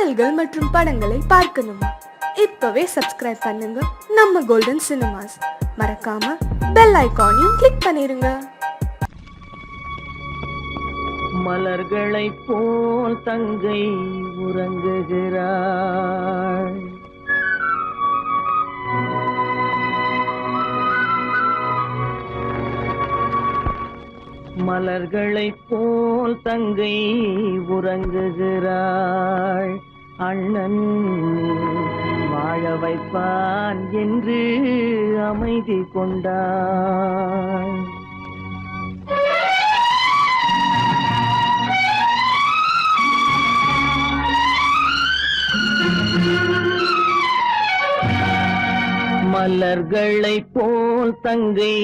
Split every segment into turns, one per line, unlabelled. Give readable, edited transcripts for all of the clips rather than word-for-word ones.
பாடல்கள் மற்றும் படங்களை பார்க்கணுமா? இப்பவே சப்ஸ்கிரைப் பண்ணுங்க நம்ம கோல்டன் சினிமாஸ். மறக்காம பெல் ஐகானையும் கிளிக் பண்ணிருங்க.
மலர்களைப் போல் தங்கை உறங்குகிறாள். மலர்களைப் போல் தங்கை உறங்குகிறாள். அண்ணன் வாழ வைப்பான் என்று அமைதி கொண்டாள். மலர்களைப் போல் தங்கை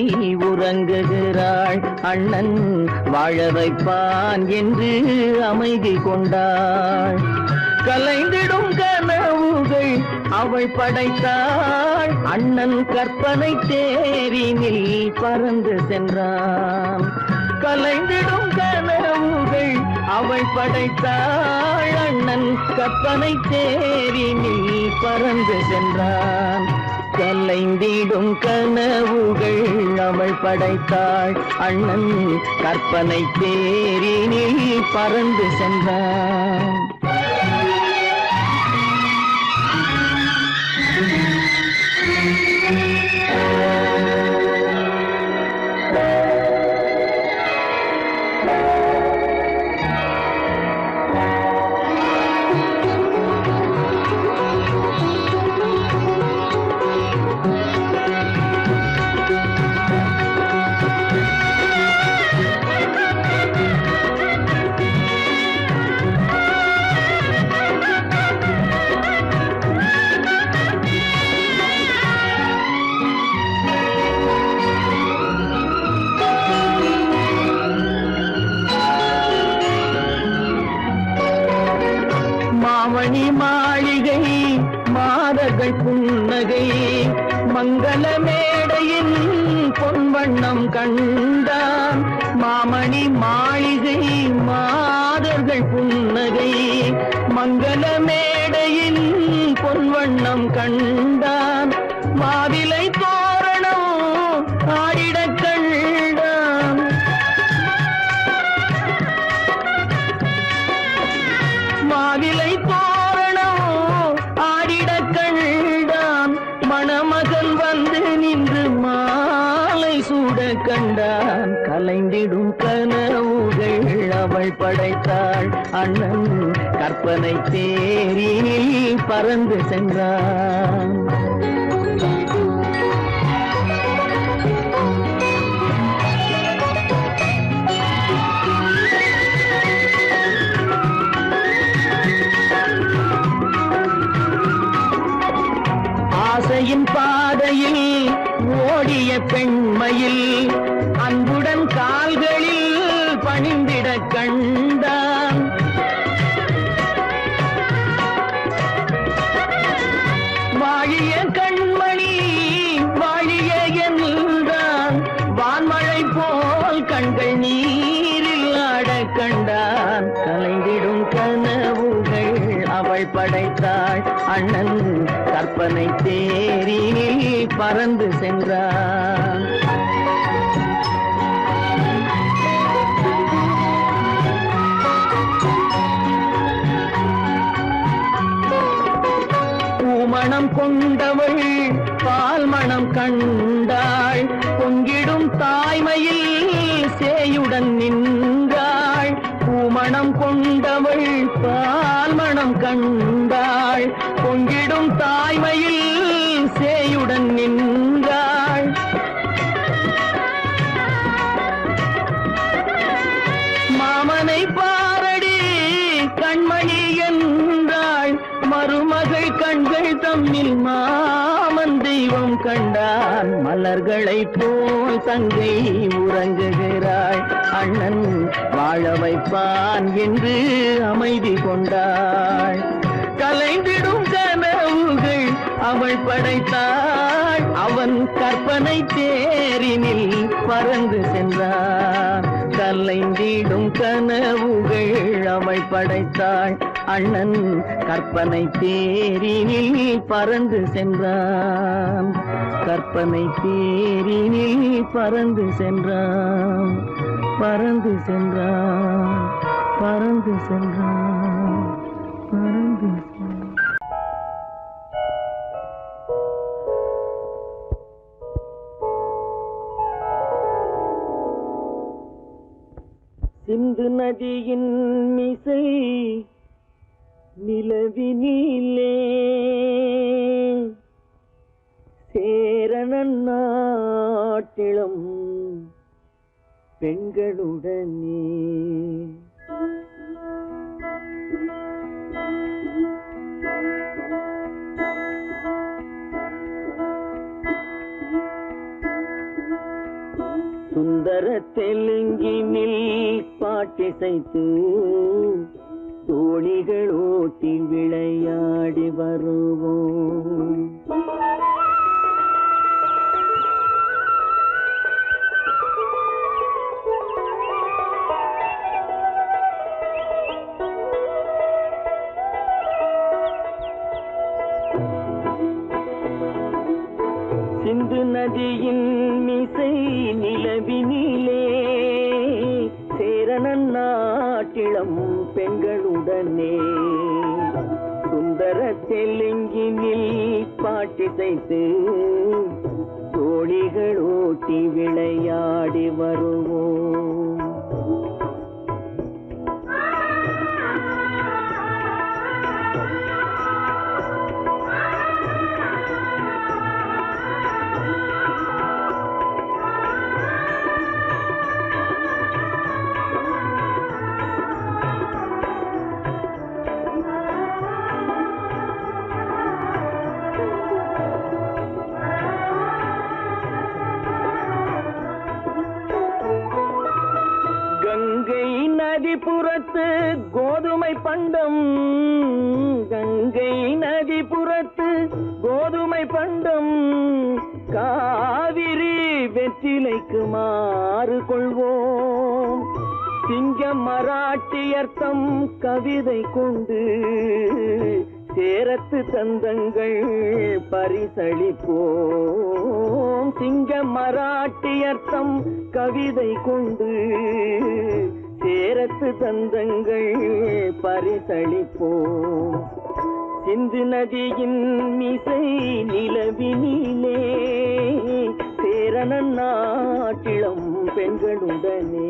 உறங்குகிறாள். அண்ணன் வாழ வைப்பான் என்று அமைதி கொண்டாள். கலைந்திடும் கனவுகள் அவள் படைத்தாள். அண்ணன் கற்பனை தேரினில் பறந்து சென்றான். கலைந்திடும் கனவுகள் அவள் படைத்தாள். அண்ணன் கற்பனை தேரினில் பறந்து சென்றான். கலைந்திடும் கனவுகள் அவள் படைத்தாள். அண்ணன் கற்பனை தேரினில் பறந்து சென்றான். மாமணி மாளிகை மாதர்கள் புன்னகை மங்கள மேடையின் பொன்வண்ணம் கண்டான். மாமணி மாளிகை மாதர்கள் புன்னகை மங்கள மேடையின் பொன்வண்ணம் கண்டான். மாவிலை தோரணம் ஆடிடக் கண்டான். மாவிலை தோரணம் ஆடிடக் கண்டான். மணமகன் வந்து நின்று மாலை சூட கண்டான். கலைந்திடும் கனவுகள் அவள் படைத்தாள். அண்ணன் கற்பனை தேரினில் பறந்து சென்றான். ஆசையின் பாதையில் ஓடிய பெண்மையில் அன்புடன் கால்களில் பணிந்திட கண்டான். வாழிய கண்மணி வாழிய என்றான். வான்மழை போல் கண்கள் நீரில் ஆட கண்டான். கலைந்திடும் கனவுகள் அவள் படைத்தாள். அண்ணன் கற்பனை தேரினில் பறந்து சென்றான். பூமணம் கொண்டவள் பால் மணம் கண்டாள். பொங்கிடும் தாய்மையில் சேயுடன் நின்றாள். பூமணம் கொண்டவள் பால் மணம் கண்டாள். பொங்கிடும் தாய்மையில் சேயுடன் நின்றாள். மாமனை பாரடி கண்மணி என்றாள். மருமகள் கண்கள் தம்மில் மாமன் தெய்வம் கண்டான். மலர்களைப் போல் தங்கை உறங்குகிறாள். அண்ணன் வாழ வைப்பான் என்று அமைதி கொண்டாள். கலைந்திடும் கனவுகள் அவள் படைத்தாள். அவன் கற்பனை தேரினில் பறந்து சென்றான். கலைந்திடும் கனவுகள் அவள் படைத்தாள். அண்ணன் கற்பனை தேரினில் பறந்து சென்றான். கற்பனை தேரினில் பறந்து சென்றான். பறந்து சென்றான். பறந்து சென்றான். பறந்து சென்றான். சிந்து நதியின் மிசை நிலவினிலே சேரணன் நாட்டிலும் பெண்களுடனே சுந்தர தெலுங்கினில் பாட்டிசைத்து தோணிகள் ஓட்டி விளையாடி வருவோம். சிந்து நதியின் மிசை நிலவினிலே சேரணன் நாட்டிளம் பெண்களுடனே சுந்தர தெலுங்கினில் பாட்டிசைத்து தோணிகள் ஓட்டி விளையாடி வருவோம். நதிபுறத்து கோதுமை பண்டம், கங்கை நதிபுறத்து கோதுமை பண்டம், காவிரி வெற்றிலைக்கு மாறு கொள்வோம். சிங்கம் மராட்டியர்த்தம் கவிதை கொண்டு சேரத்து தந்தங்கள் பரிசளிப்போம். சிங்கம் மராட்டியர்த்தம் கவிதை கொண்டு சேரத்து தந்தங்கள் பரிசளிப்போம். சிந்து நதியின் மிசை நிலவினிலே சேரணன் நாட்டிளம் பெண்களுடனே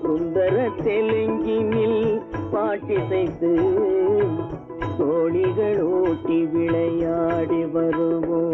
சுந்தர தெலுங்கினில் பாட்டிசைத்து தோணிகள் ஓட்டி விளையாடி வருவோம்.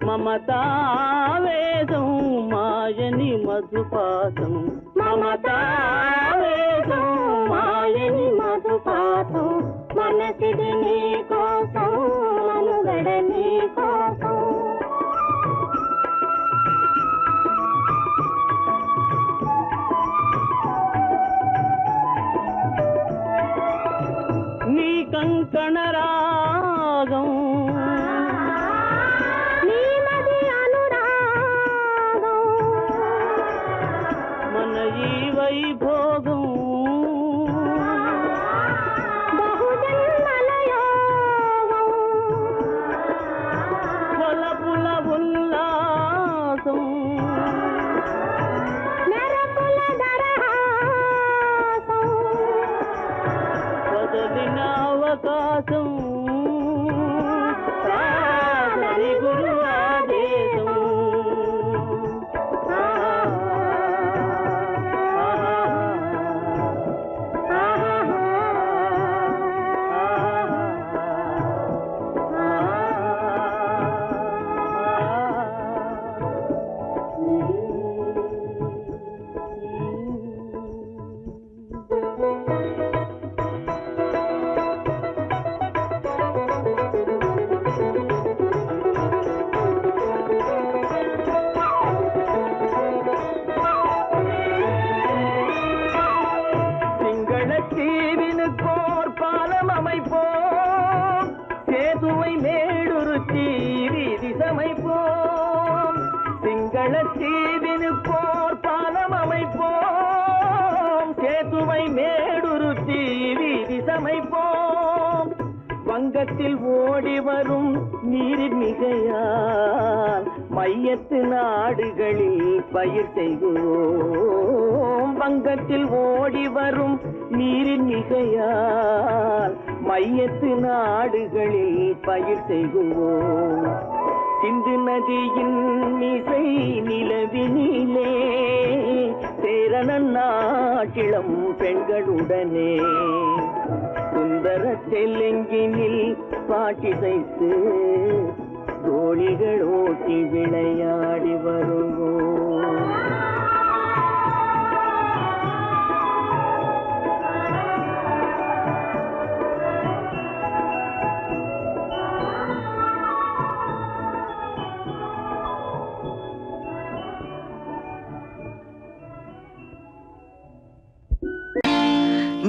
మమతావేదం మాయని మధుపాసం, మమతావేదం మాయని మధుపాసం, మనసిది నీ కోసం మనుగడ నీ కోసం. నీ కంకణ రాగం వైభోగం வங்களத்தீவினு போர் பாலம் அமைப்போம், சேதுவை மேடுருத்தி வீதி சமைப்போம். வங்கத்தில் ஓடி வரும் நீரின் மிகையால் மையத்து நாடுகளில் பயிர் செய்கிறோம். வங்கத்தில் ஓடி வரும் நீரின் மிகையால் மையத்து நாடுகளில் பயிர் செய்கிறோம். சிந்து நதியின் மிசை நிலவினிலே சேரணன் நாட்டிளம் பெண்களுடனே சுந்தர தெலுங்கினில் பாட்டிசைத்து தோழிகள் ஓட்டி விளையாடி வருவோம்.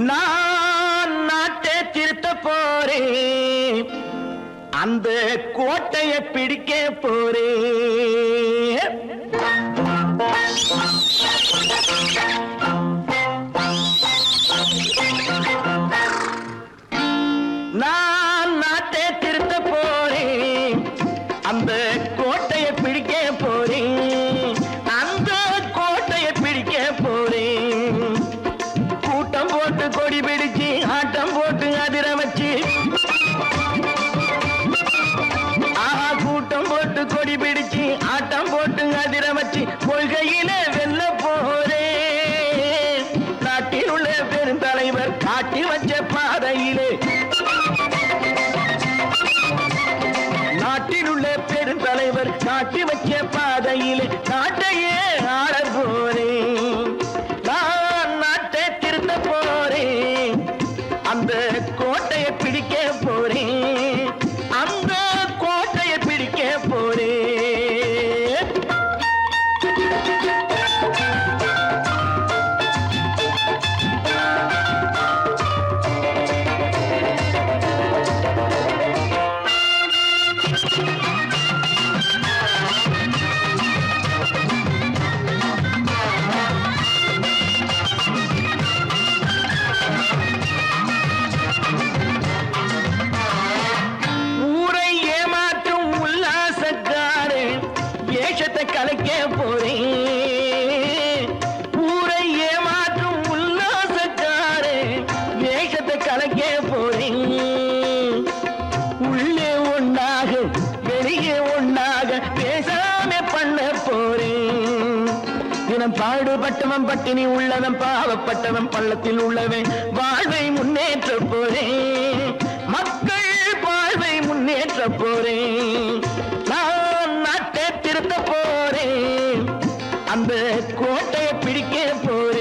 நான் நாட்டை திருத்த போறேன், அந்த கோட்டையை பிடிக்க போறேன். நான் நாட்டை திருத்த போறேன், அந்த கோட்டையை பிடிக்க போறேன், அந்த கோட்டையை பிடிக்க போறேன். கூட்டம் போட்டு கொடி பிடிச்சு ஆட்டம் போட்டு அதிர வச்சு, கூட்டம் போட்டு கொடி பிடிச்சு ஆட்டம் போட்டு அதிர வச்சு கொள்கையில வெல்ல போறேன். நாட்டில் உள்ள பெருந்தலைவர் காட்டி வச்ச பாதையிலே, நாட்டில் உள்ள பெருந்தலைவர் காட்டி வச்ச பாதையிலே நாட்டையே ஆள போறேன். நான் நாட்டை திருத்த போறேன், அந்த கோட்டையை பிடிக்க போறேன், அந்த கோட்டையை பிடிக்க போறேன். ஊரை ஏமாற்றும் உல்லாசக்காரே வேஷத்தை கலைக்க போறேன். ஊரை ஏமாற்றும் உல்லாசக்காரே வேஷத்தை கலைக்க போறேன். உள்ளே ஒண்ணாக வெளியே ஒண்ணாக பேசாம பண்ண போறேன். தினம் பாடுபட்டவன் பட்டினி உள்ளவன் பாவப்பட்டவன் பள்ளத்தில் உள்ளவன் வாழ்வை முன்னேற்ற போறேன். மக்கள் வாழ்வை முன்னேற்ற போறேன். நான் நாட்டை திருத்த போறேன், அந்த கோட்டையை பிடிக்க போறேன்.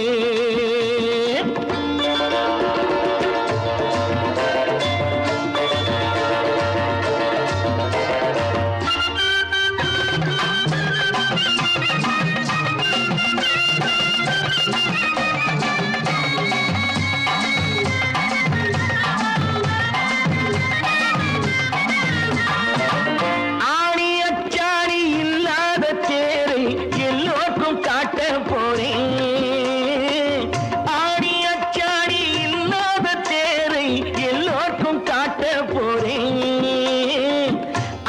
ஆணி அச்சாணி இல்லாத தேரை எல்லோருக்கும் காட்ட போறேன். ஆணி அச்சாணி இல்லாத தேரை எல்லோருக்கும் காட்ட போறேன்.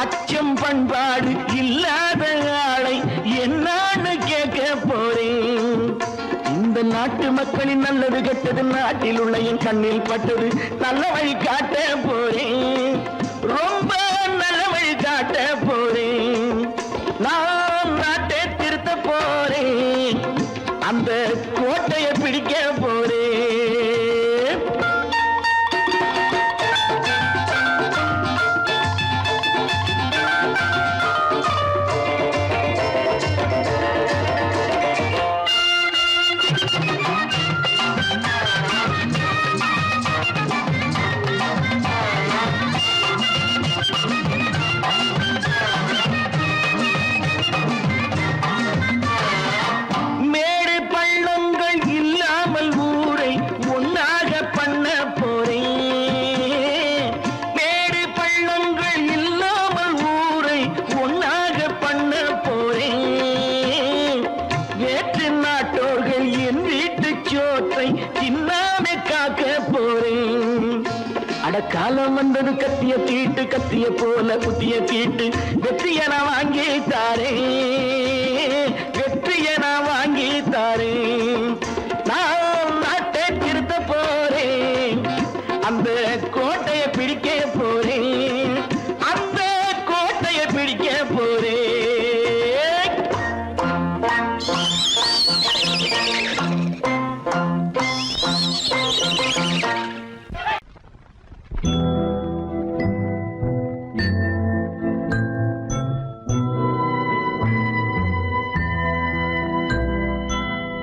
அச்சம் பண்பாடு இல்லாத ஆளை என்னான்னு கேட்க போறேன். இந்த நாட்டு மக்களின் நல்லது கெட்டது நாட்டில் உள்ள என் கண்ணில் பட்டது நல்ல வழி காட்ட போறேன். ரொம்ப நல்ல வழி காட்ட போறேன். நான் நாட்டை திருத்த போறேன், அந்த கோட்டையை பிடிக்க போறேன். மேடு பள்ளம் காலம் வந்தது கத்திய தீட்டு கத்திய போல புத்திய தீட்டு வெற்றிய நான் வாங்கி தாரேன் வெற்றிய நான் வாங்கி தாரேன் நான் நாட்டை திருத்த போறேன் அந்த கோட்டையை பிடிக்க போறேன் அந்த கோட்டையை பிடிக்க போறேன்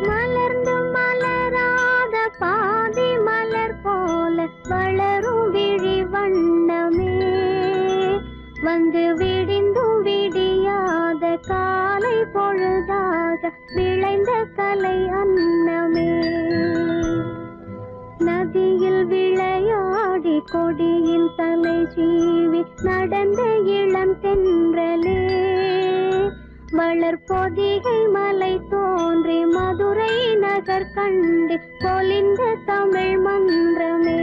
மலர்ந்து மலராத பாதி மலர் போல வளரும் விழி வண்ணமே வந்து விடிந்தும் விடியாத காலை பொழுதாக விளைந்த கலை அன்னமே நதியில் விளையாடி கொடியின் தலை சீவி நடந்த இளம் தென்றலே வளர்பொதிகை மலை தோன்றி மதுரை நகர் கண்டு பொலிந்த தமிழ் மன்றமே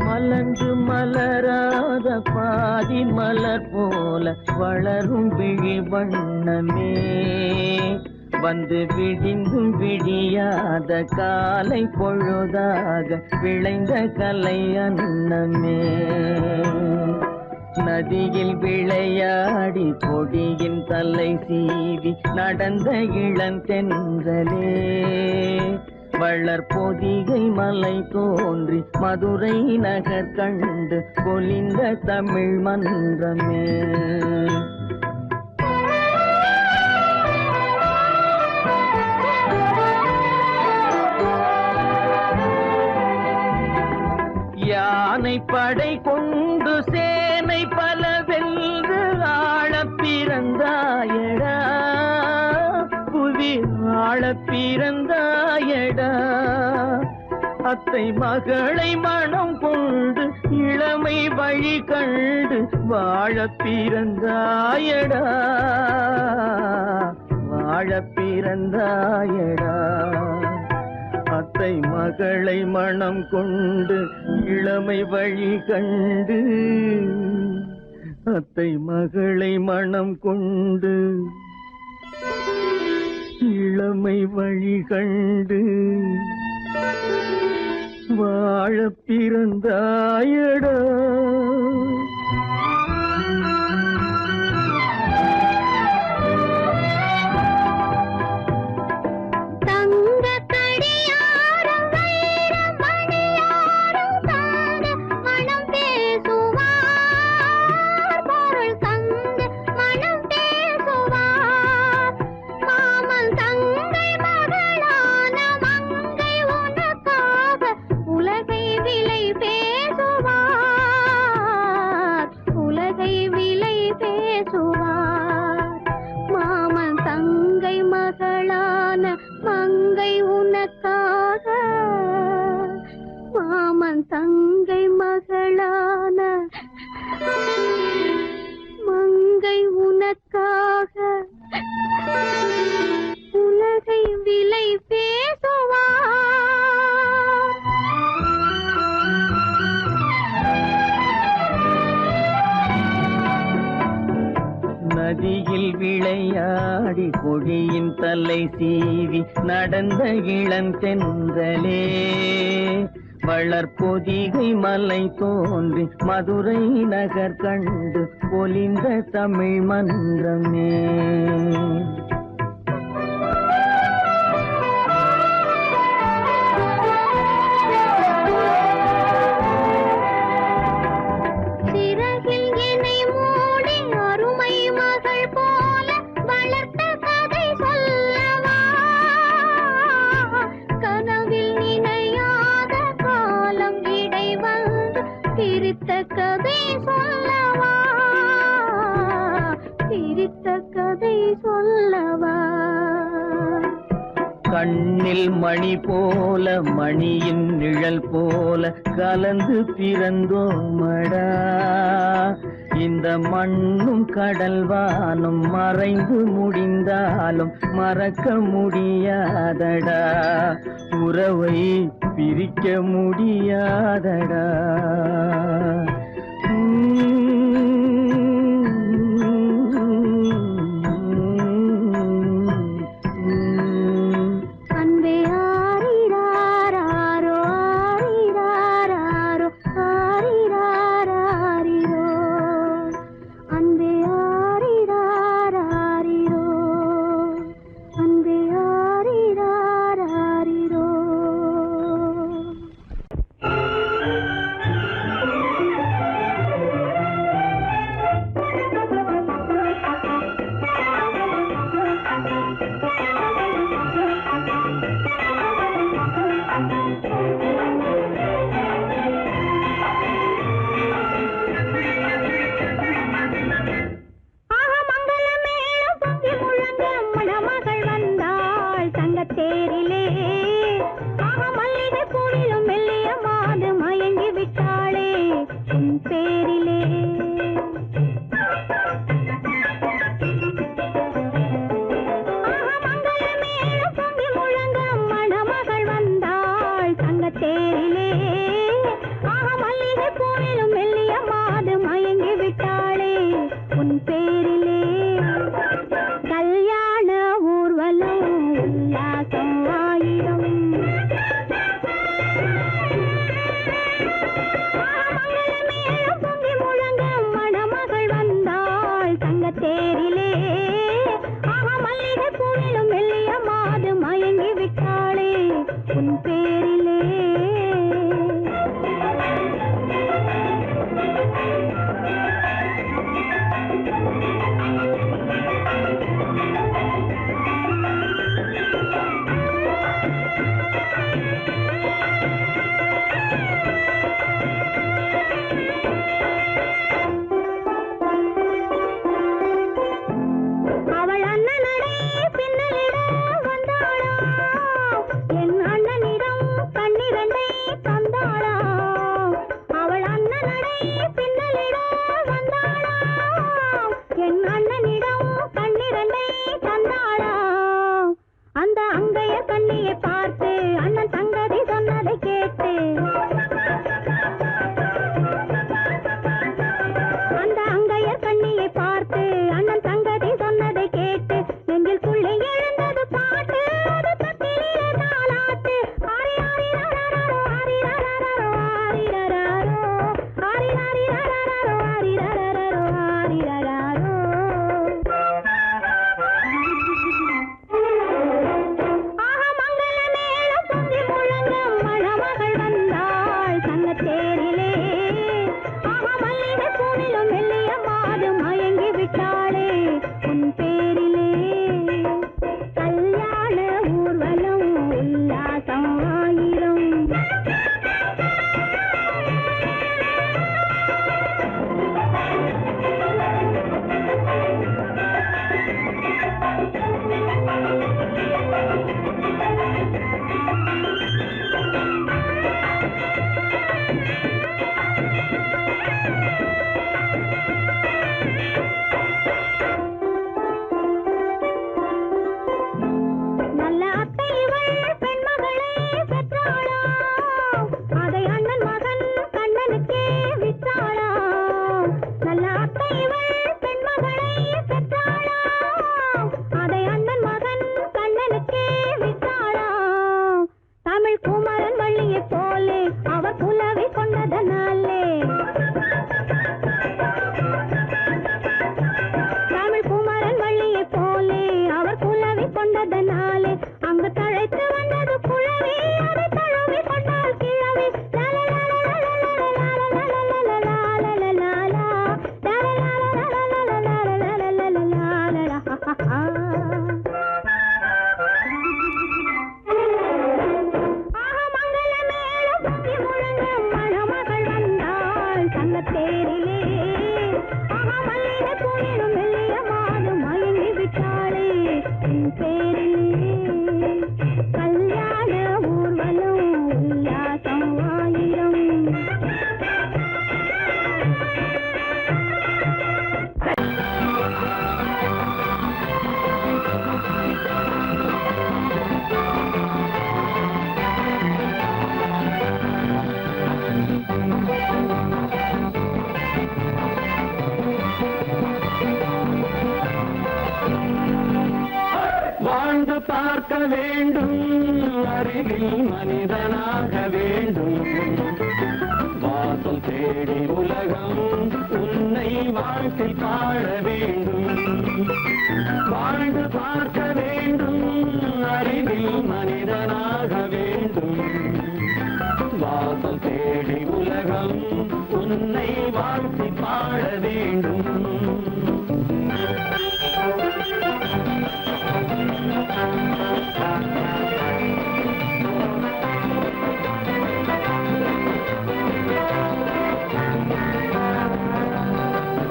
மலர்ந்து மலராத பாதி மலர் போல வளரும் விழி வண்ணமே வந்து விடிந்தும் விடியாத காலை பொழுதாக விளைந்த கலை அன்னமே நதியில் விளையாடி கொடியின் தலை சீவி நடந்த இளந்தென்றலே வளர்பொதிகை மலை தோன்றி மதுரை நகர் கண்டு பொலிந்த தமிழ் மன்றமே யானை படை கொண்டு சேனை பல வென்று ஆளப் பிறந்தாயடா புவி ஆளப் பிறந்தாயடா அத்தை மகளை மனம் கொண்டு இளமை வழி கண்டு வாழப் பிறந்தாயடா வாழப் பிறந்தாயடா அத்தை மகளை மனம் கொண்டு இளமை வழி கண்டு அத்தை மகளை மனம் கொண்டு இளமை வழி கண்டு வாழப் பிறந்தாயடா நதியில் விளையாடி கொடியின் தலை சீவி நடந்த இளந்தென்றலே வளர்பொதிகை மலை தோன்றி மதுரை நகர் கண்டு பொலிந்த தமிழ் மன்றமே கண்ணில் மணி போல மணியின் நிழல் போல கலந்து பிறந்தோமடா இந்த இந்த மண்ணும் கடல்வானும் மறைந்து முடிந்தாலும் மறக்க முடியாதடா, உறவை பிரிக்க முடியாதடா.
அன்பே ஆரிராரோ ஆரிராரோ ஆரிராரோ, அன்பே ஆரிராரோ அன்பே ஆரிராரோ. தேரிலே மல்லிகை பூவிலும் மெல்லிய மாது மயங்கி விட்டாளே உன் பேரிலே. மங்களமேளம் பொங்கி முழங்க மணமகள் வந்தாள் தங்கத்தேரிலே, மல்லிகை பூவிலும் மெல்லிய மாது மயங்கி விட்டாளே உன் பேரிலே. கல்யாண ஊர்வலம் உல்லாசம் ஆயிரம், மங்களமேளம் பொங்கி முழங்க மணமகள் வந்தாள் தங்கத்தேரிலே, மல்லிகை பூவிலும் மெல்லிய மாது மயங்கி விட்டாளே உன் பேரிலே. அவள் அண்ணனடே பின்னலிட வந்தாளா, என் அண்ணனிடம் கண்ணிரண்டை தந்தாளா. அவள் அண்ணனடே பின்னலிட வந்தாளா, என் அண்ணனிடம் கண்ணிரண்டை தந்தாளா. அந்த அங்கைய கண்ணியை பார்த்து அண்ணன் சங்கதி சொன்னதை கேட்டு, அந்த அங்கைய கண்ணியை பார்த்து அண்ணன் சங்கதி சொன்னதை கேட்டு, நெஞ்சிற்குள்ளே எழுந்தது பாட்டு, அது தத்திலே தாலாட்டு. ஆரி ஆரி ரரரரோ ஆரி ரரரரோ ஆரி ரரரோ ஆரி ஆரி ரரரரோ ஆரி ரரரரோ ஆரி ரரரோ. மங்களமேளம் பொங்கி முழங்க மணமகள் வந்தாள் தங்கத்தேரிலே, மல்லிகை பூவிலும் மெல்லிய மாது மயங்கி விட்டாளே உன் பேரிலே. கல்யாண ஊர்வலம் உல்லாசம் ஆயிரம்,
வேண்டும் அருகில் மனிதனாக வேண்டும் வாசல் தேடி உலகம் உன்னை வாழ்க்கை பாட வேண்டும் வாழ்ந்து பார்க்க வேண்டும் அருகில் மனிதனாக வேண்டும் வாசல் தேடி உலகம் உன்னை வாழ்த்தி பாட வேண்டும்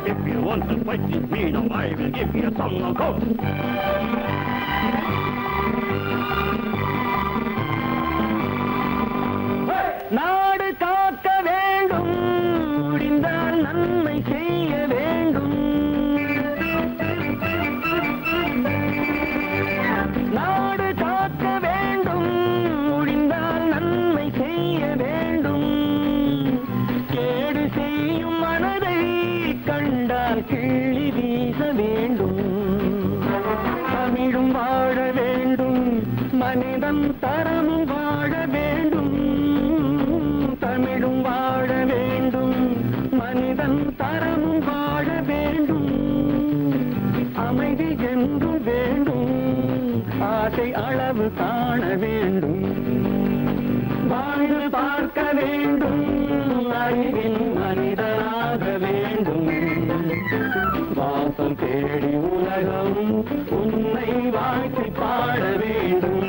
If you want to fight with me, now I will give you a song of hope.
நாடு காக்க வேண்டும் முடிந்தால் நன்மை செய்ய வேண்டும் நாடு காக்க வேண்டும் முடிந்தால் நன்மை செய்ய வேண்டும் கேடு செய்யும் மனதை கண்டால் கிள்ளி வீச வேண்டும் தமிழும் வாழ வேண்டும் மனிதன் தரமும் வாழ வேண்டும் தமிழும் வாழ வேண்டும் மனிதன் தரமும் வாழ வேண்டும் அமைதி என்று வேண்டும் ஆசை அளவு காண வேண்டும் வாழ்ந்து பார்க்க வேண்டும் அறிவில் மனிதனாக வேண்டும் வாசல் தேடி உலகம் உன்னை வாழ்க்கை பாட வேண்டும்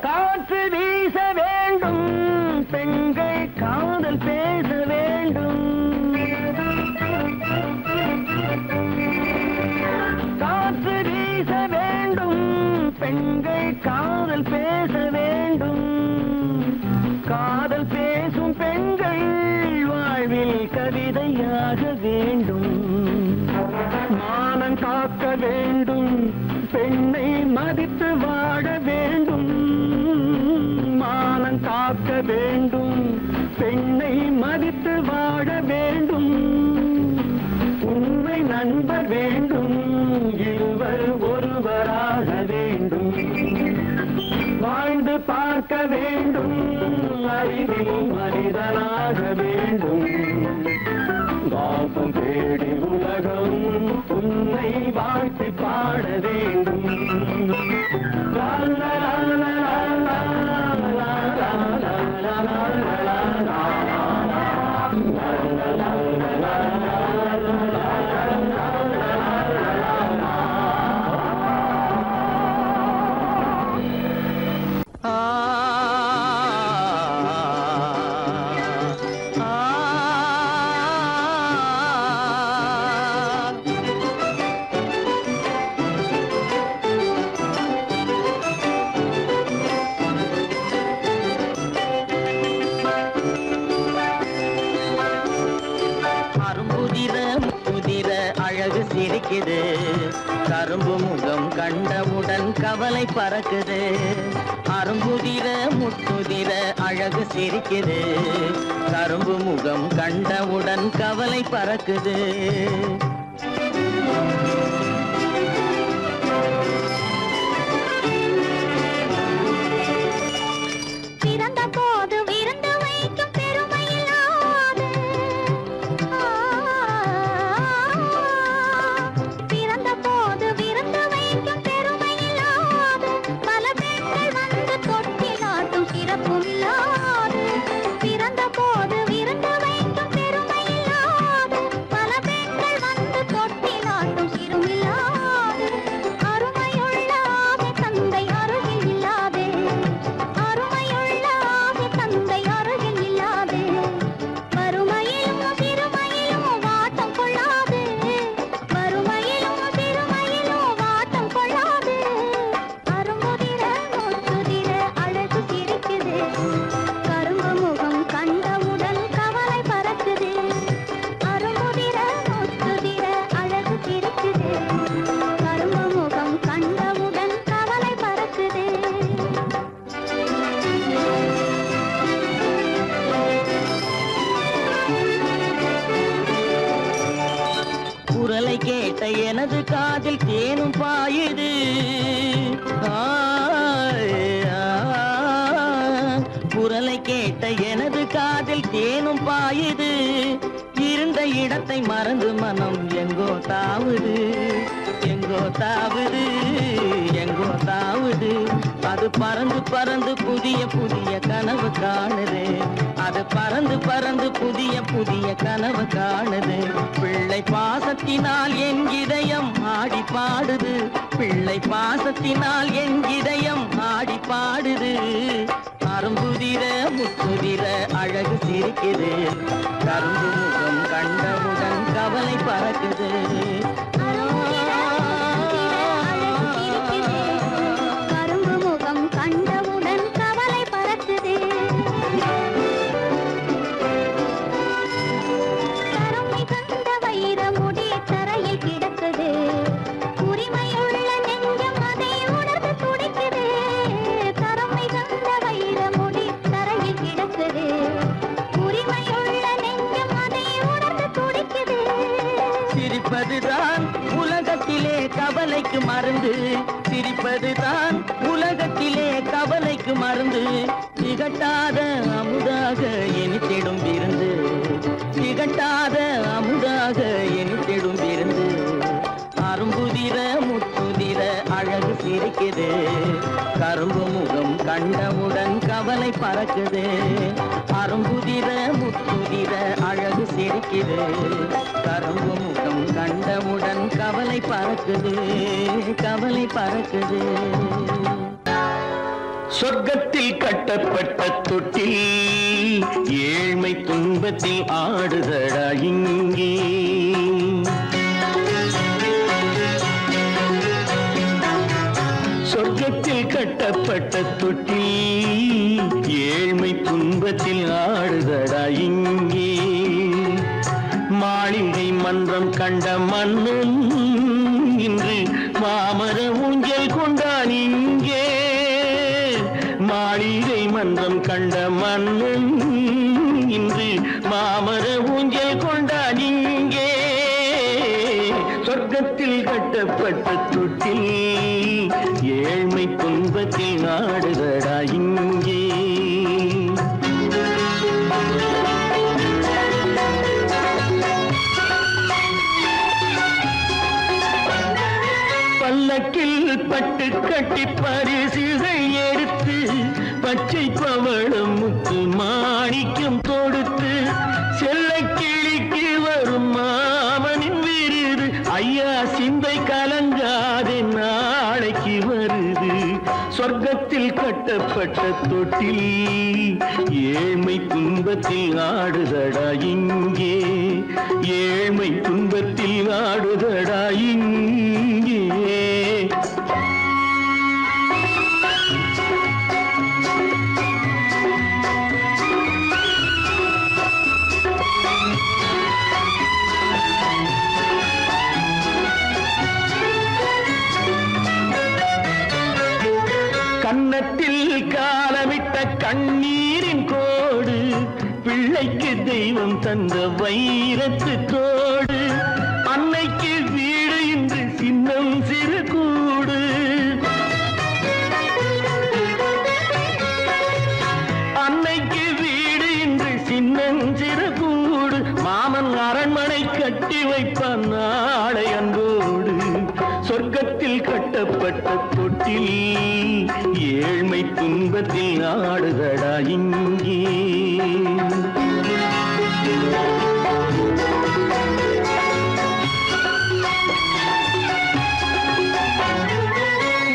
காற்று வீச வேண்டும் பெண்கள் காதல் பேச வேண்டும் காற்று வீச வேண்டும் பெண்கள் காதல் பேச வேண்டும் காதல் பேசும் பெண்கள் வாழ்வில் கவிதையாக வேண்டும் மானம் காக்க வேண்டும் பெண்ணை மதித்து வாழ வேண்டும் மானம் காக்க வேண்டும் பெண்ணை மதித்து வாழ வேண்டும் உண்மை நண்பர் வேண்டும் இருவர் ஒருவராக வேண்டும் வாழ்ந்து பார்க்க வேண்டும் அறிவில் மனிதனாக வேண்டும் வாசம் தேடி உலகம் உன்னை வாழ்த்தி பாட வேண்டும் லா லா லா லா லா லா லா லா லா சிரிக்குது கரும்பு முகம் கண்டவுடன் கவலை பறக்குது அரும்புதிர முத்துதிர அழகு சிரிக்குது கரும்பு முகம் கண்டவுடன் கவலை பறக்குது
சிறுமி
எனது காதில் தேனும் பாயுது. குரலை கேட்ட எனது காதில் தேனும் பாயுது. இருந்த இடத்தை மறந்து மனம் எங்கோ தாவுது, எங்கோ தாவுது, எங்கோ தாவுது. அது பறந்து பறந்து புதிய புதிய கனவு காணுது. அது பறந்து பறந்து புதிய புதிய கனவு காணுது. பிள்ளை பாசத்தினால் என் இதயம் ஆடி பாடுது. பிள்ளை பாசத்தினால் என் இதயம் ஆடி பாடுது. அரும்புதிர முத்துதிர அழகு சிரிக்குது. கரும்பு முகம் கண்டவுடன் கவலை பறக்குது.
கரும்பு முகம் கண்டவுடன் கவலை பறக்குது. கருமை கண்ட வைர முடி தரையில் கிடக்குது. உரிமையுள்ள நெஞ்சம் அதை உணர்ந்து துடிக்குது. கருமை கண்ட வைர முடி தரையில் கிடக்குது. உரிமையுள்ள நெஞ்சம் அதை உணர்ந்து துடிக்குது.
சிரிப்பதுதான் உலகத்திலே கவலைக்கு மருந்து. சிரிப்பதுதான் உலகத்திலே கவலைக்கு மருந்து. திகட்டாத அமுதாக இனித்திடும் விருந்து. திகட்டாத அமுதாக இனித்திடும் விருந்து. அரும்புதிர முத்துதிர அழகு சிரிக்குது. கரும்பு முகம் கண்டவுடன் கவலை பறக்குது. அரும்புதிர முத்துதிர அழகு சிரிக்குது. கரும்பு முகம் கண்டவுடன் கவலை பறக்குது, கவலை பறக்குது.
சொர்க்கத்தில் கட்டப்பட்ட தொட்டில் ஏழ்மை துன்பத்தில் ஆடுதடா இங்கே. சொர்க்கத்தில் கட்டப்பட்ட தொட்டில் ஏழ்மை துன்பத்தில் ஆடுதடா இங்கே. மாளிகை மன்றம் கண்ட மன்னன் இன்று மாமர ஊஞ்சல் கொண்டான் இங்கே. மாளிகை மன்றம் கண்ட மன்னன் இன்று மாமர ஊஞ்சல் கொண்டான் இங்கே. சொர்க்கத்தில் கட்டப்பட்ட தொட்டில் ஏழ்மை துன்பத்தில் நாடுதடா இங்கே. பல்லக்கில் பட்டு கட்டி பரிசுகள் எடுத்து பச்சை பவளம் முத்து மாணிக்கம் தொடுத்து செல்ல கிளிக்கு வரும் மாமனின் விருது. ஐயா சிந்தை கலங்காதே நாளைக்கு வருது. சொர்க்கத்தில் கட்டப்பட்ட தொட்டில் ஏழ்மை துன்பத்தில் ஆடுதடா இங்கே. ஏழ்மை துன்பத்தில் ஆடுதடா இங்கே. கன்னத்தில் காலமிட்ட கண்ணீரின் கோடு. பிள்ளைக்கு தெய்வம் தந்த வைரத்து தோடு. அன்னைக்கு வீடு இன்று சின்னம் சிறு கூடு. அன்னைக்கு வீடு இன்று சின்னம் சிறு கூடு. மாமன் அரண்மனை கட்டி வைப்பான் நாளை அன்போடு. சொர்க்கத்தில் கட்டப்பட்ட தொட்டில் ஏழ்மை துன்பத்தில் ஆடுதடா இங்கே.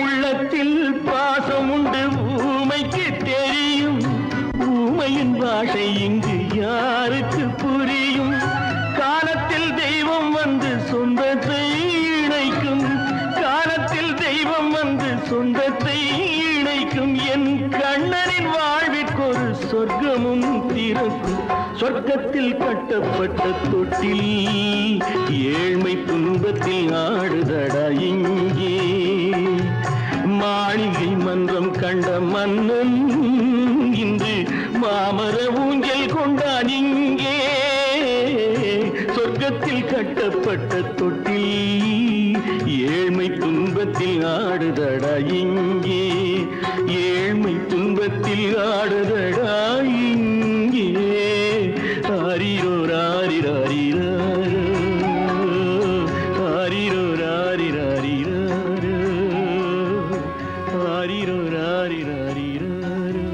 உள்ளத்தில் பாசம் உண்டு ஊமைக்கு தெரியும். ஊமையின் பாஷை இங்கு யாருக்கு புரியும்? காலத்தில் தெய்வம் வந்து சொந்தத்தை இணைக்கும். காலத்தில் தெய்வம் வந்து சொந்தத்தை இணைக்கும். என் கண்ணனின் வாழ்விற்கொரு சொர்க்கமும் திறக்கும். சொர்க்கத்தில் கட்டப்பட்ட தொட்டில் ஏழ்மை துன்பத்தில் ஆடுதடா இங்கே. மாளிகை மன்றம் கண்ட மன்னன் இன்று மாமர ஊஞ்சல் கொண்டான் இங்கே. சொர்க்கத்தில் கட்டப்பட்ட தொட்டில் துன்பத்தில் ஆடுதடா இங்கே, ஏழ்மை துன்பத்தில் ஆடுதடா இங்கே. ஆரிரோ ராரிராரிராரோ, ஆரிரோ ராரிராரிராரோ, ஆரிரோ ராரிராரிராரோ.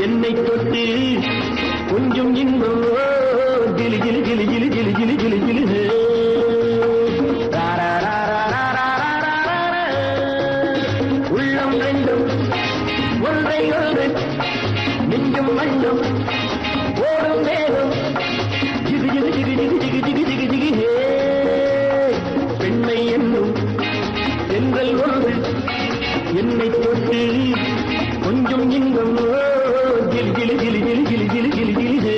என்னை தொட்டு கொஞ்சம் இன்பம் ஜிலி ஜிலி ஜிலி ஜிலி ஜிலி ஜிலி ஜிலி ஜிலி. உள்ளம் ரெண்டும் ஒன்றை ஒன்று நெஞ்சும் மண்ணும் ஓடும் வேகம் ஜிகு ஜிகு ஜிகு ஜிகு ஜிகு ஜிகு ஜிகு ஜிகு. பெண்மை என்னும் சென்றல் ஒன்று என்னை தொட்டு கொஞ்சம் இன்பம் ஜிலி ஜிலி ஜிலி ஜிலி ஜிலி ஜிலி ஜிலி ஜிலி.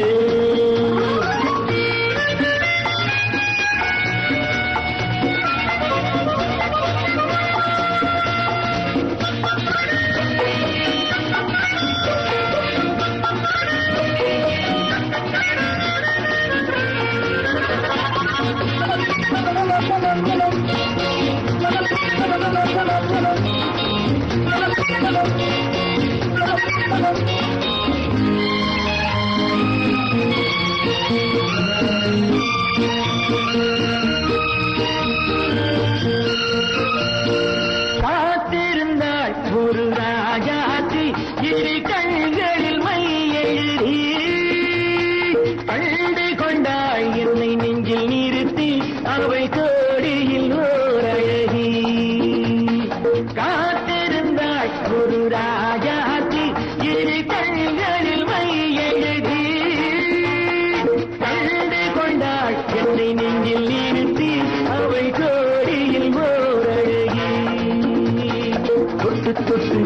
காத்திருந்தாள் ஒரு ராஜாத்தி இரு கண்களில் மை எழுதி, கண்டு கொண்டாள் என்னை நெஞ்சில் நிறுத்தி அவை கோடியில் ஓர் அழகி. காத்திருந்தாள் ஒரு ராஜாத்தி இரு கண்களில் மை எழுதி, கண்டு கொண்டாள் என்னை நெஞ்சில் நிறுத்தி அவை கோடியில் ஓர் அழகி. தொட்டு தொட்டு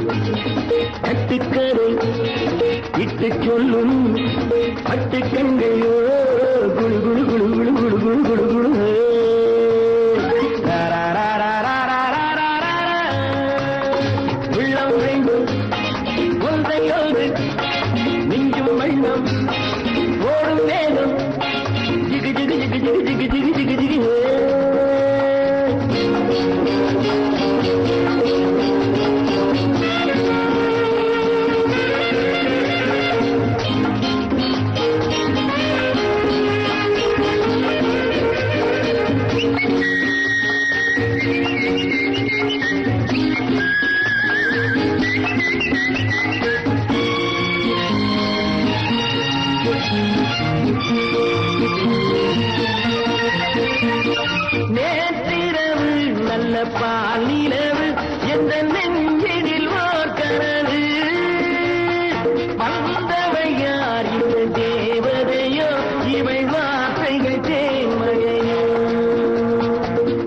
கட்டுக்கரை இட்டு சொல்லும் பட்டு கண்கையோ குழு குழு குழு குழு குழு குழு குழு குழு. உள்ளம் வேண்டும் ஒன்றை ஒன்று நெஞ்சும் மண்ணும் ஓடும் வேகம் ஜிகு ஜிகு ஜிகு ஜிகு ஜிகு ஜிகு ஜிகு ஜிகு. நேற்றிரவு நல்ல பாலிரவு எந்த நெஞ்சினில் ஓர் கனவு, வந்தவை யார் இந்த தேவதையோ இவை வார்த்தைகள் தேன்மழையோ.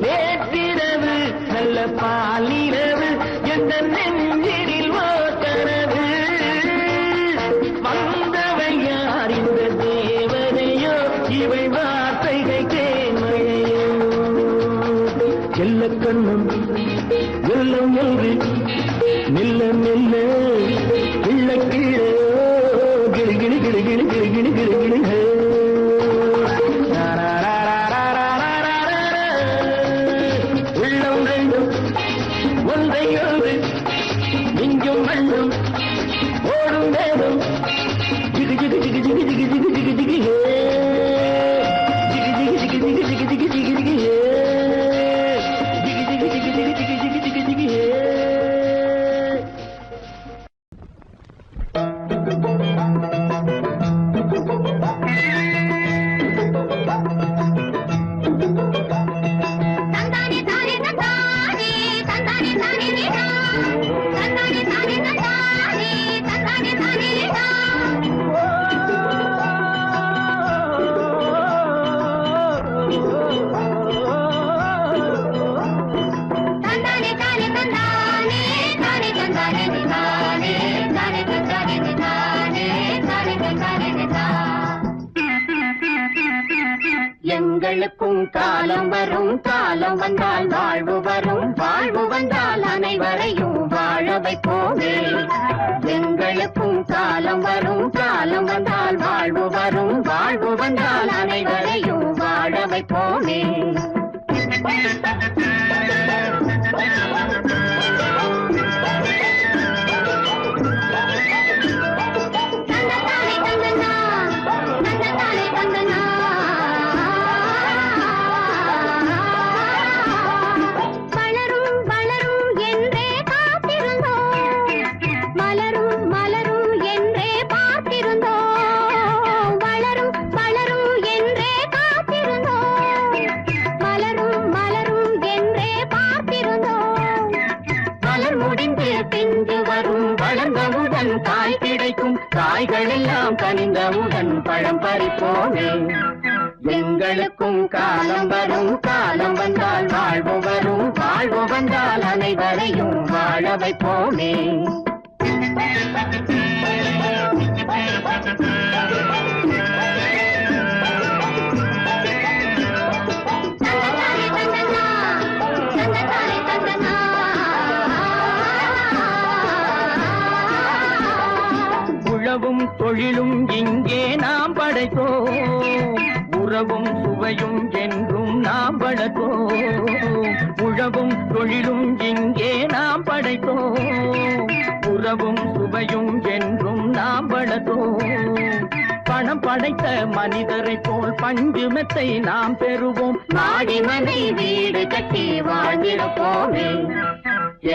நேற்றிரவு நல்ல பாலிரவு எந்த நெஞ்சினில் ஓர் கனவு, வந்தவை யார் இந்த தேவதையோ இவை வார்த்தைகள் தேன்மழையோ. செல்ல கண்ணும் வெள்ளம் என்று மெல்ல மெல்ல கிள்ள கீழே கிளி கிளி கிளி கிளி கிளி கிளி கிளி கிளி. உள்ளம் ரெண்டும் ஒன்றை ஒன்று நெஞ்சும் மண்ணும் ஓடும் வேகம் ஜிகு ஜிகு ஜிகு ஜிகு ஜிகு ஜிகு ஜிகு ஜிகு ஜிகு ஜிகு ஜிகு எங்களுக்கும் காலம் வரும், காலம் வந்தால் வாழ்வு வரும், வாழ்வு வந்தால் அனைவரையும் வாழ வைப்போமே. எங்களுக்கும் காலம் வரும், காலம் வந்தால் வாழ்வு வரும், வாழ்வு வந்தால் அனைவரையும் வாழ வைப்போமே. காய் கிடைக்கும், காய்கள் எல்லாம் கனிந்தவுடன் பழம் பறிப்போமே. எங்களுக்கும் காலம் வரும், காலம் வந்தால் வாழ்வு வரும், வாழ்வு வந்தால் அனைவரையும் வாழ வைப்போமே. உழவும் தொழிலும் இங்கே நாம் படைத்தோம், உறவும் சுவையும் என்றும் நாம் வளர்த்தோம். உழவும் தொழிலும் இங்கே நாம் படைத்தோம், உறவும் சுவையும் என்றும் நாம் வளர்த்தோம். பணம் படைத்த மனிதரை போல் பஞ்சு மெத்தை நாம் பெறுவோம், மாடி மனை வீடு கட்டி வாழ்ந்திருப்போமே.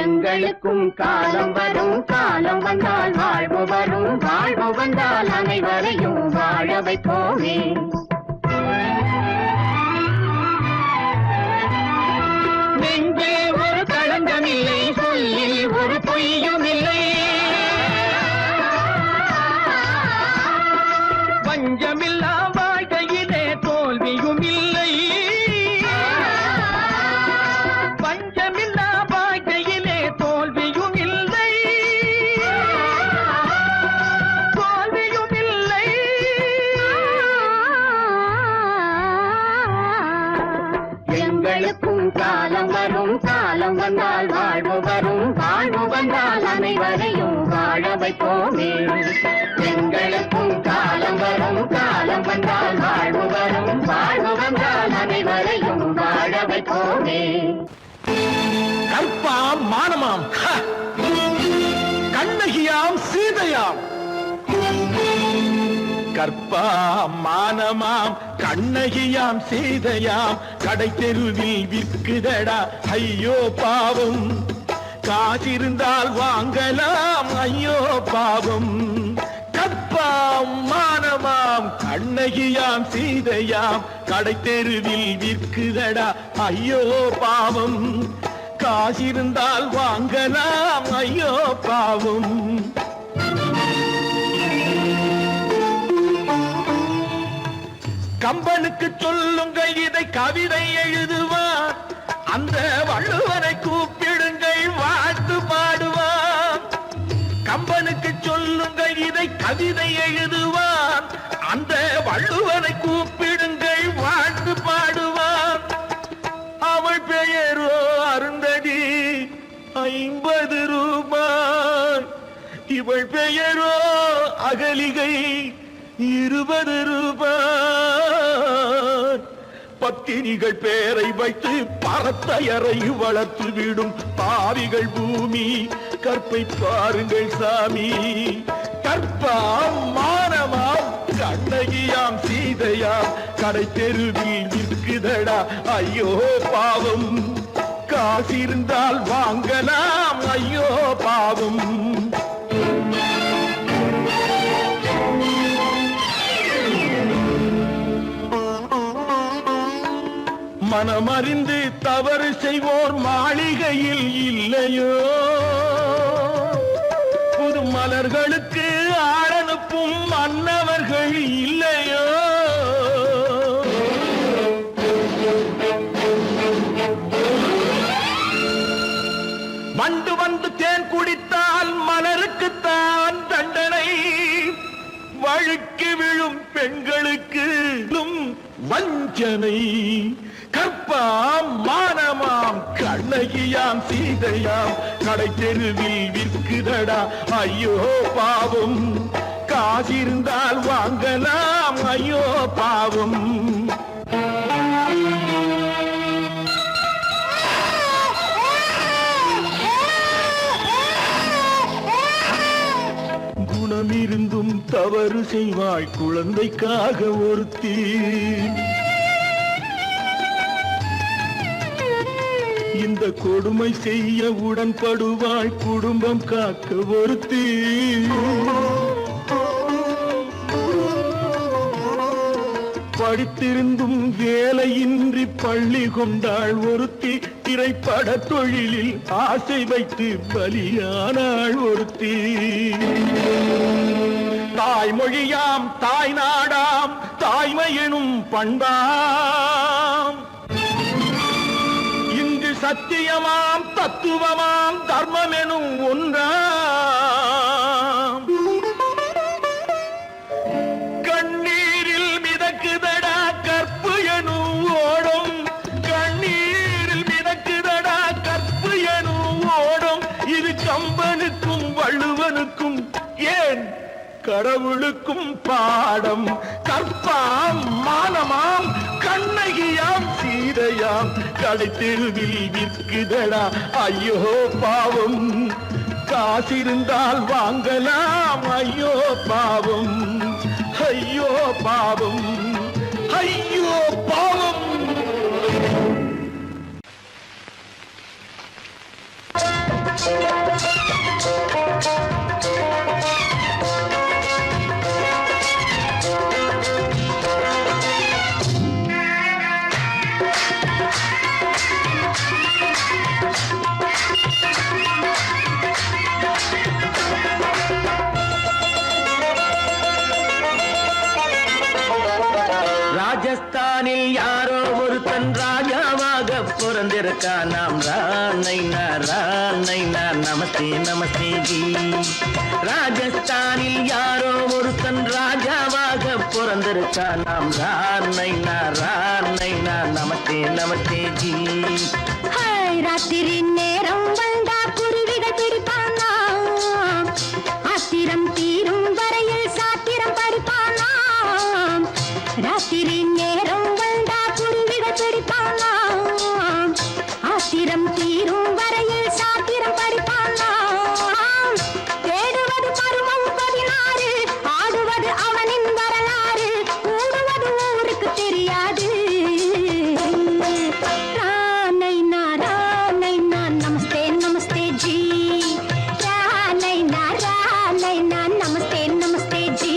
எங்களுக்கும் காலம் வரும், காலம் வந்தால் வாழ்வு வரும், வாழ்வு வந்தால் அனைவரையும் வாழ வைப்போமே. நெஞ்சே ஒரு களங்கமில்லை, சொல்லில் ஒரு பொய்யும் இல்லை, பஞ்சமில்லா வாழ்க்கையிலே தோல்வியும் இல்லை, பஞ்சமில்லா வாழ்க்கையிலே தோல்வியும் இல்லை, தோல்வியும் இல்லை. எங்களுக்கும் காலம் வரும், காலம் வந்தால் வாழ்வு வரும், வாழ்வு வந்தால் அனைவரையும் வாழ வைப்போமே. எங்களுக்கும் காலம் வரும், காலம் வந்தால் வாழ்வு வரும், வாழ்வு வந்தால் அனைவரையும் வாழ வைப்போமே.
கற்பாம் மானமாம், கண்ணகியாம் சீதையாம். கற்பாம் மானமாம், கண்ணகியாம் சீதையாம், கடை தெருவில் விற்குதடா ஐயோ பாவம். காசிருந்தால் வாங்கலாம் ஐயோ பாவம். கற்பாம் மானமாம், கண்ணகியாம் சீதையாம், கடை தெருவில் விற்குதடா ஐயோ பாவம். காசிருந்தால் வாங்கலாம் ஐயோ பாவம். கம்பனுக்கு சொல்லுங்கள் இதை கவிதை எழுதுவான், அந்த வள்ளுவனை கூப்பிடுங்கள் வாழ்த்து பாடுவான். கம்பனுக்கு சொல்லுங்கள் இதை கவிதை எழுதுவான், அந்த வள்ளுவனை கூப்பிடுங்கள் வாழ்த்து பாடுவான். அவள் பெயரோ அருந்ததி 50 ரூபாய், இவள் பெயரோ அகலிகை 20 ரூபாய். பத்தினிகள் பேரை வைத்து பரத்தையரை வளர்த்து விடும் பாவிகள் பூமி, கற்பை பாருங்கள் சாமி. கற்பாம் மானமாம், கண்ணகியாம் சீதையாம் கடை தெருவில் நிற்குதடா ஐயோ பாவம் காசிருந்தால் வாங்கலாம் ஐயோ பாவம் மனமறிந்து தவறு செய்வோர் மாளிகையில் இல்லையோ புது மலர்களுக்கு ஆளனுப்பும் மன்னவர்கள் இல்லையோ வண்டு வந்து தேன் குடித்தால் மலருக்குத்தான் தண்டனை வழுக்கி விழும் பெண்களுக்கு வஞ்சனை கற்பாம் மானமாம் கண்ணகியாம் சீதையாம் கடை தெருவில் விற்குதடா ஐயோ பாவம் காசிருந்தால் வாங்கலாம் ஐயோ பாவம் குணமிருந்தும் தவறு செய்வாய் குழந்தைக்காக ஒருத்தி இந்த கொடுமை செய்ய உடன்படுவாய் குடும்பம் காக்க ஒருத்தி படித்திருந்தும் வேலையின்றி பள்ளி கொண்டாள் ஒருத்தி திரைப்பட தொழிலில் ஆசை வைத்து பலியானாள் ஒருத்தி தாய்மொழியாம் தாய் நாடாம் தாய்மையெனும் பண்பாம் இங்கு சத்தியமாம் தத்துவமாம் தர்மம் எனும் ஒன்றாம் கண்ணீரில் மிதக்குதடா கற்பு எனும் ஓடும் கண்ணீரில் மிதக்குதடா கற்பு எனும் ஓடும் இது கம்பனுக்கும் வள்ளுவனுக்கும் ஏன் கடவுளுக்கும் பாடம் கற்பாம் மானமாம் கண்ணகியாம் சீதையாம் கடை தெருவில் விற்குதடா ஐயோ பாவம் காசிருந்தால் வாங்கலாம் ஐயோ பாவம் ஐயோ பாவம் ஐயோ பாவம்
ராஜஸ்தானில் யாரோ ஒருத்தன் ராஜாவாக பிறந்திருக்கான் நாம் ராணைனா நமஸ்தே நமஸ்தே ஜி ராஜஸ்தானில் யாரோ ஒருத்தன் ராஜாவாக பிறந்திருக்கான் நாம் ராணைனா நமஸ்தே நமஸ்தே ஜி
ராத்திரி நேரம் வந்தா குருவிகள் பிடிப்பானா ஆத்திரம் தீரும் வரையில் சாத்திரம் படிப்பானா ராத்திரி நேரம் வந்தா குருவிகள் பிடிப்பானா ஆத்திரம் தீரும் வரையில் சாத்திரம் படிப்பானா தேடுவது பருவம் 16 ஆடுவது அவனின் வரலாறு கூடுவது ஊருக்கு தெரியாது ராணைனா நமஸ்தே நமஸ்தே ஜி ராணைனா நமஸ்தே நமஸ்தே ஜி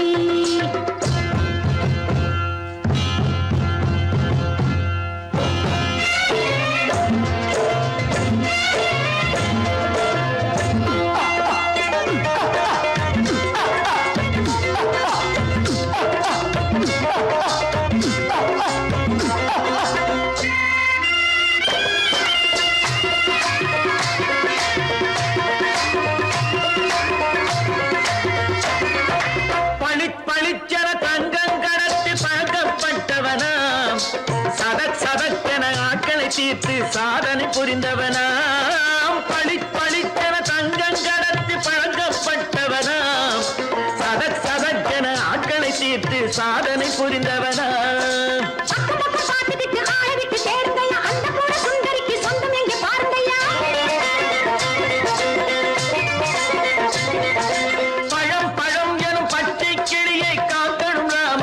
பளிச்சென தங்கம் கடத்தி பழக்கப்பட்டவனாம் சதக்கென ஆட்களை தீர்த்து சாதனை புரிந்தவனாம் பளிச்சென தங்கம் கடத்தி பழக்கப்பட்டவனாம் சதக்கென ஆட்களை தீர்த்து சாதனை புரிந்தவனாம் பழம் எனும் பச்சை கிளியை காக்கணும்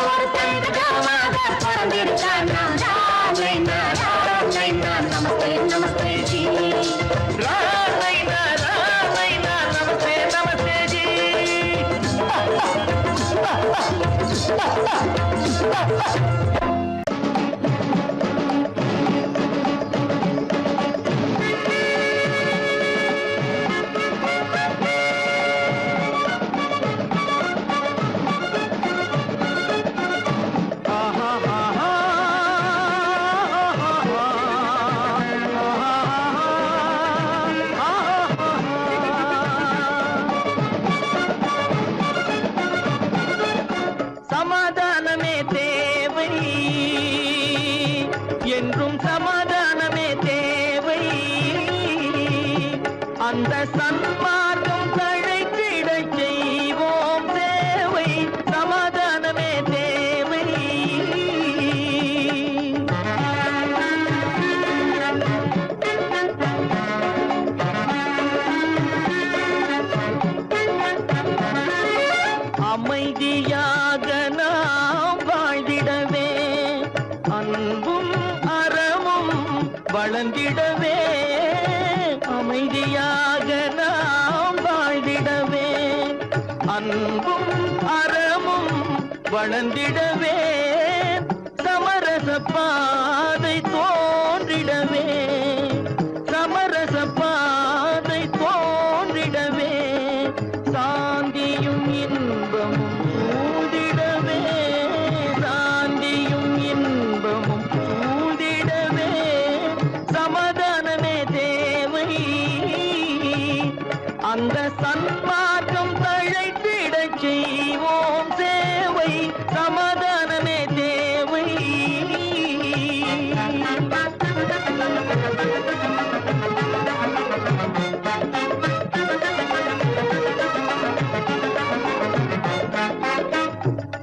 ஒரு தங்கமாக பிறந்திருக்கானா ராமைனா ராமைனா நமஸ்தே நமஸ்தே ஜி
ராமைனா ராமைனா நமஸ்தே நமஸ்தே ஜி சமாதானமே தேவை என்றும் சமாதானமே தேவை அந்த சன்மார்க்கம் தழைத்திடச் செய்வோம் தேவை சமாதானமே தேவை அமைதியாக நாம் வாழ்ந்திடவே அன்பும் அறமும் வளர்ந்திடவே அமைதியாக நாம் வாழ்ந்திடவே அன்பும் அறமும் வளர்ந்திடவே சமரச பாதை தோன்றிடவே சமரச பாதை தோன்றிடவே சாந்தியும் இன்பமும் சூழ்ந்திடவே சாந்தியும் இன்பமும் சூழ்ந்திடவே சமாதானமே தேவை அந்த சன்மார்க்கம் தழைத்திடச் செய்வோம் சேவை சமாதானமே தேவை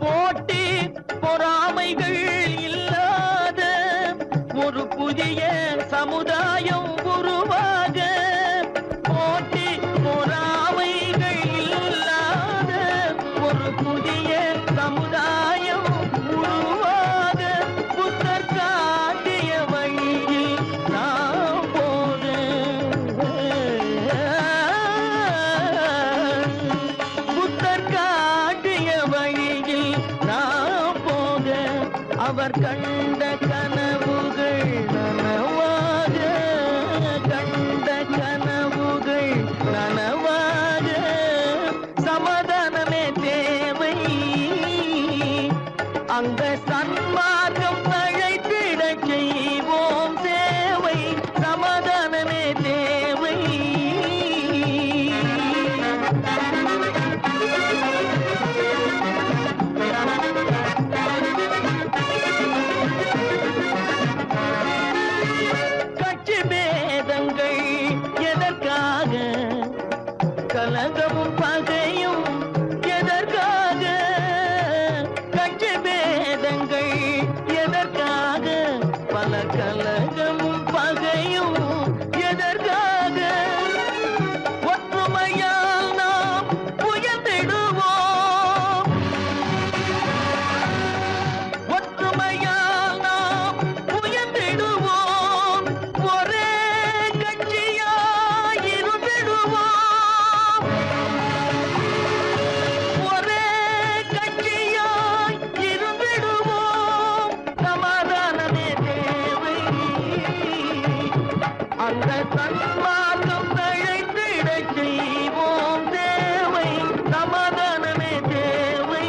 போட்டி பொறாமைகள் இல்லாத ஒரு புதிய சமுதாயம் உருவாக போட்டி பொறாமைகள் இல்லாத ஒரு புதிய சமுதாயம் உருவாக புத்தர் காட்டிய வழியில் நாம் போக புத்தர் காட்டிய வழியில் நாம் போக அவர் கண்ட கனவுகள் நனவாக கண்ட கனவுகள் நனவாக சமாதானமே தேவை அந்த சன்மார்க்கம் தழைத்திடச் செய்வோம் தேவை சமாதானமே தேவை கட்சி பேதங்கள் எதற்காக கலகமும் பகையும் எதற்காக கட்சி பேதங்கள் எதற்காக பல கலகமும் பகையும் எதற்காக ஒற்றுமையால் நாம் உயர்ந்திடுவோம் ஒற்றுமையால் நாம் உயர்ந்திடுவோம் ஒரே கட்சியாய் இருந்திடுவோம் ஒரே கட்சியாய் இருந்திடுவோம் சமாதானமே தேவை அந்த சன்மார்க்கம் தழைத்திடச் செய்வோம் தேவை சமாதானமே தேவை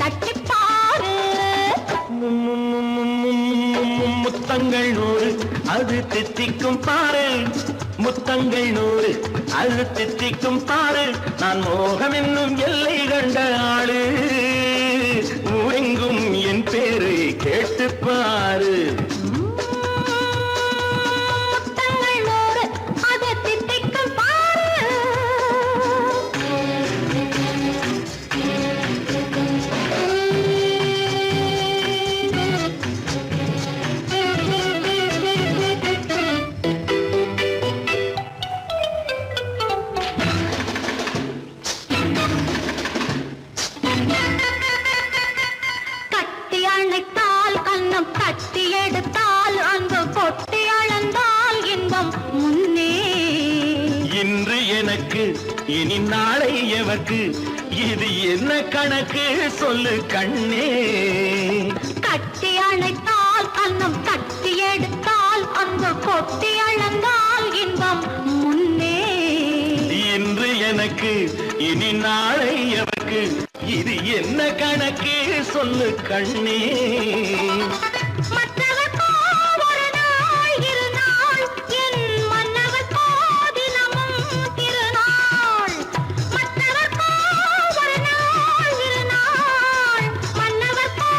தட்டிப் பாரு.
முத்தங்கள் 100 அது தித்திக்கும் பாரு, முத்தங்கள் 100 அது தித்திக்கும் பாரு. நான் மோகம் என்னும் எல்லை கண்ட ஆளு, ஊரெங்கும் என் பேரை கேட்டு பாரு.
முத்தங்கள் 100 அது தித்திக்கும் பாரு. கட்டி அணைத்தால் கண்ணம் கட்டி எடுத்தால் அன்பு கொட்டி அளந்தால் இன்பம் முன்னே.
இன்று எனக்கு இனி நாளை எவர்க்கு, இது என்ன கணக்கு சொல்லு கண்ணே.
கட்டி அணைத்தால் கண்ணம் கட்டி எடுத்தால் அன்பு கொட்டி அளந்தால் இன்பம் முன்னே.
இன்று எனக்கு இனி நாளை எவர்க்கு, இது என்ன கணக்கு சொல்லு கண்ணே.
மற்றவர்க்கோ ஒரு நாள் இரு நாள், என் மன்னவர்க்கோ தினமும் திருநாள். மற்றவர்க்கோ ஒரு நாள் இரு நாள், மன்னவர்க்கோ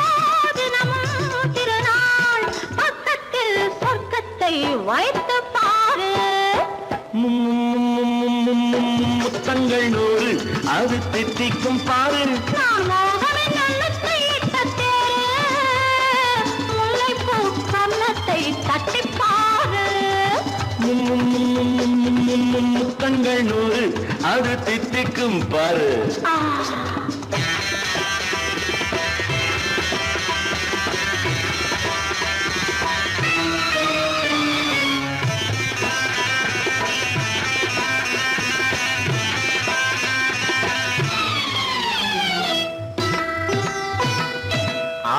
தினமும் திருநாள். பக்கத்தில் சொர்க்கத்தை வைத்து பாரு.
முத்தங்கள் 100 அது தித்திக்கும் பாரு.
நான் மோகமின் எண்ணத்தை இட்ட தேரு, முல்லைப்பூ கன்னத்தை தட்டிப் பாரு.
முத்தங்கள் 100 அது தித்திக்கும் பாரு.
ஆ.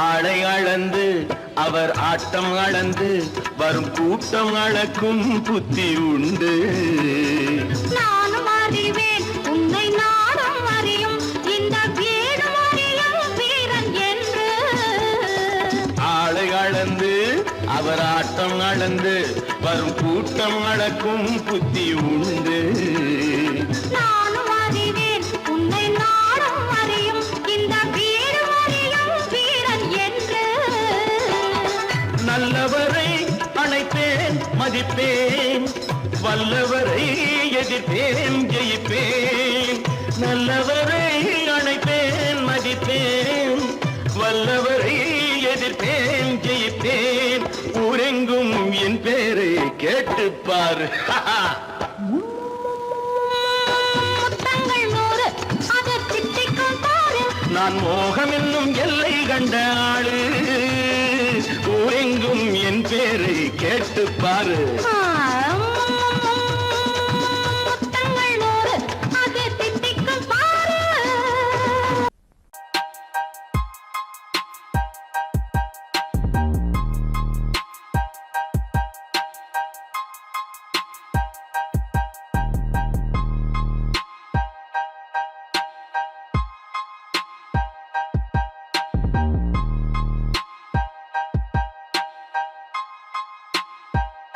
ஆளை அளந்து அவர் ஆட்டம் அளந்து வரும் கூட்டம் அளக்கும் புத்தி உண்டு.
நானும் அறிவேன் உன்னை நாடும் அறியும் இந்த வீடும் அறியும் வீரன் என்று.
ஆளை அளந்து அவர் ஆட்டம் அளந்து வரும் கூட்டம் அளக்கும் புத்தி உண்டு.
நானும் அறிவேன் உன்னை நாடும் அறியும் இந்த வீடும் அறியும் வீரன் என்று.
நல்லவரை அணைப்பேன் மதிப்பேன், வல்லவரை எதிர்ப்பேன் ஜெயிப்பேன். நல்லவரை அணைப்பேன் மதிப்பேன், வல்லவரை எதிர்ப்பேன் ஜெயிப்பேன். ஊரெங்கும் என் பேரை கேட்டுப்பார்.
முத்தங்கள் 100 அது தித்திக்கும் பாரு.
நான் மோகம் என்னும் எல்லை கண்ட ஆளு, ஊரெங்கும் என் பேரை கேட்டுப்பாரு.
ஆ.